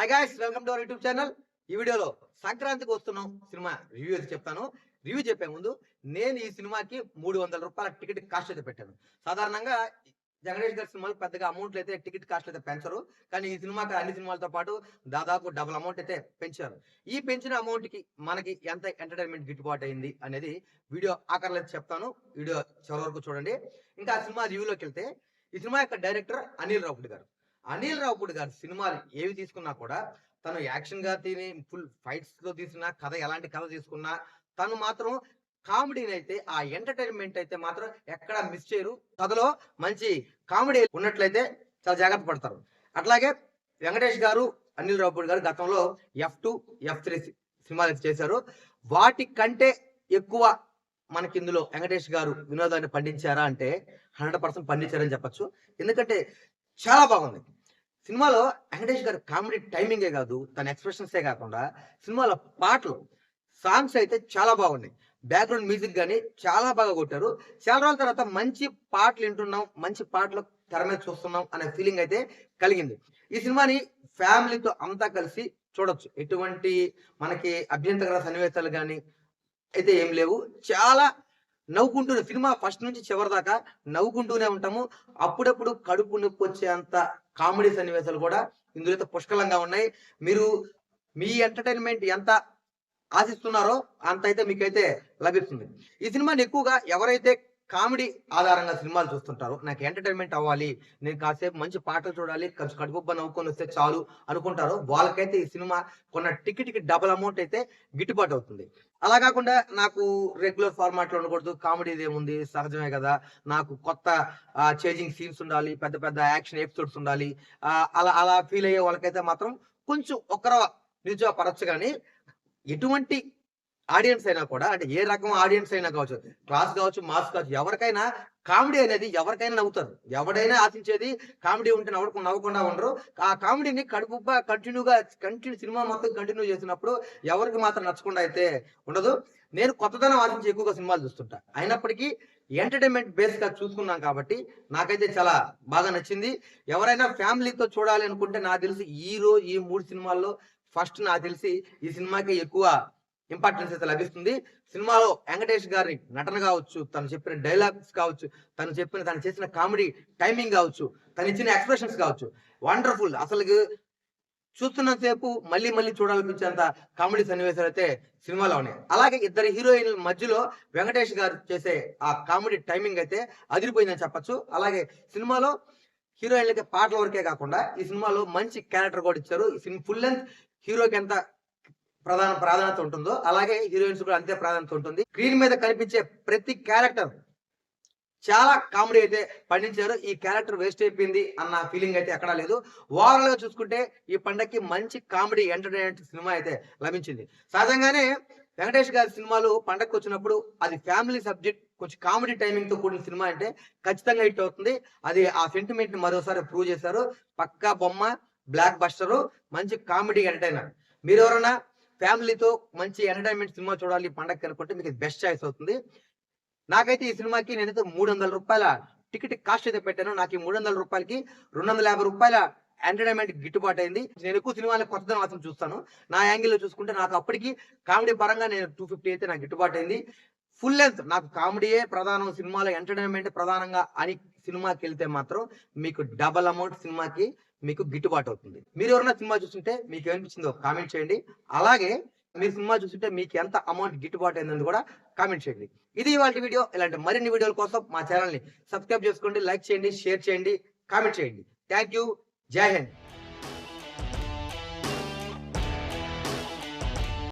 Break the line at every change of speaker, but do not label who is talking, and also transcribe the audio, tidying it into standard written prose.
Hi guys, welcome to our YouTube channel. ఈ వీడియోలో సంక్రాంతికి వస్తున్నాం సినిమా రివ్యూ అయితే చెప్తాను. రివ్యూ చెప్పే ముందు నేను ఈ సినిమాకి 300 రూపాయల టికెట్ కాస్ట్ అయితే పెట్టాను. సాధారణంగా జగదీష్ గారి సినిమాలు పెద్దగా అమౌంట్లు అయితే టికెట్ కాస్ట్ అయితే పెంచరు. కానీ ఈ సినిమాకి అన్ని సినిమాలతో పాటు దాదాపు డబుల్ అమౌంట్ అయితే పెంచారు. ఈ పెంచిన అమౌంట్ కి మనకి ఎంత ఎంటర్టైన్మెంట్ గిట్టుబాటు అయింది అనేది వీడియో ఆఖరిలో అయితే చెప్తాను. వీడియో చివరి వరకు చూడండి. ఇంకా ఆ సినిమా రివ్యూలోకి వెళ్తే, ఈ సినిమా యొక్క డైరెక్టర్ అనిల్ రావుపూడి గారు. అనిల్ రావుపూడి గారి సినిమాలు ఏవి తీసుకున్నా కూడా తను యాక్షన్ గా తిని ఫుల్ ఫైట్స్ లో తీసిన కథ, ఎలాంటి కథ తీసుకున్నా తను మాత్రం కామెడీని అయితే, ఆ ఎంటర్టైన్మెంట్ అయితే మాత్రం ఎక్కడ మిస్ చేయరు. కథలో మంచి కామెడీ ఉన్నట్లయితే చాలా జాగ్రత్త పడతారు. అట్లాగే వెంకటేష్ గారు, అనిల్ రావుపూడి గారు గతంలో F2, F3 సినిమాలు అయితే చేశారు. వాటి కంటే ఎక్కువ మనకి ఇందులో వెంకటేష్ గారు వినోదాన్ని పండించారా అంటే 100% పండించారని చెప్పొచ్చు. ఎందుకంటే చాలా బాగుంది. సినిమాలో వెంకటేష్ గారు కామెడీ టైమింగే కాదు, తన ఎక్స్ప్రెషన్సే కాకుండా సినిమాలో పాటలు, సాంగ్స్ అయితే చాలా బాగున్నాయి. బ్యాక్గ్రౌండ్ మ్యూజిక్ కానీ చాలా బాగా కొట్టారు. చాలా రోజుల తర్వాత మంచి పాటలు వింటున్నాం, మంచి పాటలు తెర మీద చూస్తున్నాం అనే ఫీలింగ్ అయితే కలిగింది. ఈ సినిమాని ఫ్యామిలీతో అంతా కలిసి చూడొచ్చు. ఎటువంటి మనకి అభ్యంతర సన్నివేశాలు కానీ అయితే ఏం లేవు. చాలా నవ్వుకుంటూనే సినిమా ఫస్ట్ నుంచి చివరి దాకా నవ్వుకుంటూనే ఉంటాము. అప్పుడప్పుడు కడుపు నొప్పి వచ్చేంత కామెడీ సన్నివేశాలు కూడా ఇందులో అయితే పుష్కలంగా ఉన్నాయి. మీరు మీ ఎంటర్టైన్మెంట్ ఎంత ఆశిస్తున్నారో అంత అయితే మీకైతే లభిస్తుంది. ఈ సినిమాని ఎక్కువగా ఎవరైతే కామెడీ ఆధారంగా సినిమాలు చూస్తుంటారో, నాకు ఎంటర్టైన్మెంట్ అవ్వాలి, నేను కాసేపు మంచి పాటలు చూడాలి, కడుపుబ్బ నవ్వుకొని వస్తే చాలు అనుకుంటారో వాళ్ళకైతే ఈ సినిమా కొన్న టికెట్ కి డబుల్ అమౌంట్ అయితే గిట్టుబాటు అవుతుంది. అలా కాకుండా నాకు రెగ్యులర్ ఫార్మాట్ లో ఉండకూడదు, కామెడీ ఏముంది సహజమే కదా, నాకు కొత్త చేంజింగ్ సీన్స్ ఉండాలి, పెద్ద పెద్ద యాక్షన్ ఎపిసోడ్స్ ఉండాలి, అలా అలా ఫీల్ అయ్యే వాళ్ళకైతే మాత్రం కొంచెం ఒకరవ నిరుత్సాహపరచు. కానీ ఎటువంటి ఆడియన్స్ అయినా కూడా, అంటే ఏ రకం ఆడియన్స్ అయినా కావచ్చు, క్లాస్ కావచ్చు, మాస్ కావచ్చు, ఎవరికైనా కామెడీ అనేది ఎవరికైనా నవ్వుతారు. ఎవడైనా ఆశించేది కామెడీ ఉంటే నవ్వకుండా ఉండరు. ఆ కామెడీని కడుపుబ్బ కంటిన్యూ సినిమా మొత్తం కంటిన్యూ చేసినప్పుడు ఎవరికి మాత్రం నచ్చకుండా అయితే ఉండదు. నేను కొత్తదనం ఆశించి ఎక్కువగా సినిమాలు చూస్తుంటా. అయినప్పటికీ ఎంటర్టైన్మెంట్ బేస్ గా చూసుకున్నాం కాబట్టి నాకైతే చాలా బాగా నచ్చింది. ఎవరైనా ఫ్యామిలీతో చూడాలి అనుకుంటే నాకు తెలిసి ఈ 3 సినిమాల్లో ఫస్ట్ నాకు తెలిసి ఈ సినిమాకి ఎక్కువ ఇంపార్టెన్స్ అయితే లభిస్తుంది. సినిమాలో వెంకటేష్ గారి నటన కావచ్చు, తను చెప్పిన డైలాగ్స్ కావచ్చు, తను చేసిన కామెడీ టైమింగ్ కావచ్చు, తను ఇచ్చిన ఎక్స్ప్రెషన్స్ కావచ్చు, వండర్ఫుల్. అసలు చూస్తున్నంతసేపు మళ్ళీ మళ్ళీ చూడాలనిపించేంత కామెడీ సన్నివేశాలు అయితే సినిమాలో ఉన్నాయి. అలాగే ఇద్దరు హీరోయిన్ల మధ్యలో వెంకటేష్ గారు చేసే ఆ కామెడీ టైమింగ్ అయితే అదిరిపోయిందని చెప్పొచ్చు. అలాగే సినిమాలో హీరోయిన్లకి పాటల వరకే కాకుండా ఈ సినిమాలో మంచి క్యారెక్టర్ కూడా ఇచ్చారు. ఈ ఫుల్ లెంత్ హీరోకి ఎంత ప్రాధాన్యత ఉంటుందో అలాగే హీరోయిన్స్ కూడా అంతే ప్రాధాన్యత ఉంటుంది. స్క్రీన్ మీద కనిపించే ప్రతి క్యారెక్టర్ చాలా కామెడీ అయితే పండించారు. ఈ క్యారెక్టర్ వేస్ట్ అయిపోయింది అన్న ఫీలింగ్ అయితే ఎక్కడా లేదు. ఓవరాల్ గా చూసుకుంటే ఈ పండగకి మంచి కామెడీ ఎంటర్టైన్మెంట్ సినిమా అయితే లభించింది. సహజంగానే వెంకటేష్ గారి సినిమాలు పండగకి వచ్చినప్పుడు అది ఫ్యామిలీ సబ్జెక్ట్, కొంచెం కామెడీ టైమింగ్ తో కూడిన సినిమా అంటే ఖచ్చితంగా హిట్ అవుతుంది. అది ఆ సెంటిమెంట్ ని మరోసారి ప్రూవ్ చేశారు. పక్కా బొమ్మ, బ్లాక్ బస్టర్, మంచి కామెడీ ఎంటర్టైనర్. మీరు ఎవరైనా ఫ్యామిలీతో మంచి ఎంటర్టైన్మెంట్ సినిమా చూడాలి పండగ అనుకుంటే మీకు బెస్ట్ చాయిస్ అవుతుంది. నాకైతే ఈ సినిమాకి నేనైతే 300 రూపాయల టికెట్ కాస్ట్ అయితే పెట్టాను. నాకు ఈ 300 రూపాయలకి 250 రూపాయల ఎంటర్టైన్మెంట్ గిట్టుబాటు అయింది. నేను ఎక్కువ సినిమాని కొత్తదనం మాత్రం చూస్తాను. నా యాంగిల్ లో చూసుకుంటే నాకు అప్పటికి కామెడీ పరంగా నేను 250 అయితే నాకు గిట్టుబాటు అయింది. ఫుల్ లెంత్ నాకు కామెడీయే ప్రధానం, సినిమాలో ఎంటర్టైన్మెంట్ ప్రధానంగా అని సినిమాకి వెళ్తే మాత్రం మీకు డబల్ అమౌంట్ సినిమాకి మీకు గిట్టుబాటు అవుతుంది. మీరు ఎవరైనా సినిమా చూస్తుంటే మీకు ఏమనిపించిందో కామెంట్ చేయండి. అలాగే మీరు సినిమా చూస్తుంటే మీకు ఎంత అమౌంట్ గిట్టుబాటు అయిందని కూడా కామెంట్ చేయండి. ఇది ఇవాళ వీడియో. ఇలాంటి మరిన్ని వీడియోల కోసం మా ఛానల్ ని సబ్స్క్రైబ్ చేసుకోండి, లైక్ చేయండి, షేర్ చేయండి, కామెంట్ చేయండి. Thank you. జై హింద్.